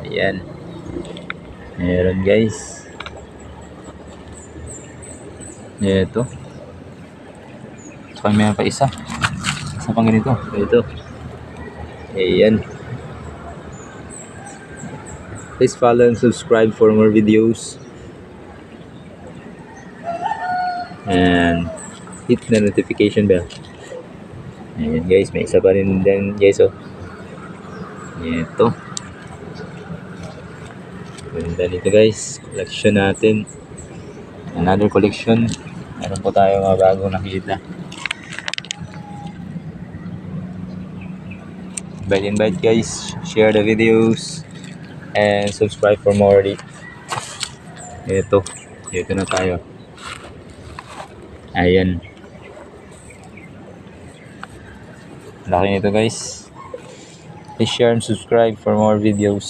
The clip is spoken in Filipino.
Ayan. Meron guys. Ito. Tsaka meron pa isa. Isa pang ganito. Ito. Ayan. Please follow and subscribe for more videos. And hit the notification bell. Ayan guys, may isa pa rin din guys, oh. Ito. Ganda nito guys. Collection natin. Another collection. Meron po tayo mga bagong nakita. Invite guys. Share the videos. And subscribe for more. Ito. Dito na tayo. Ayan. Laki nito guys. Please share and subscribe for more videos.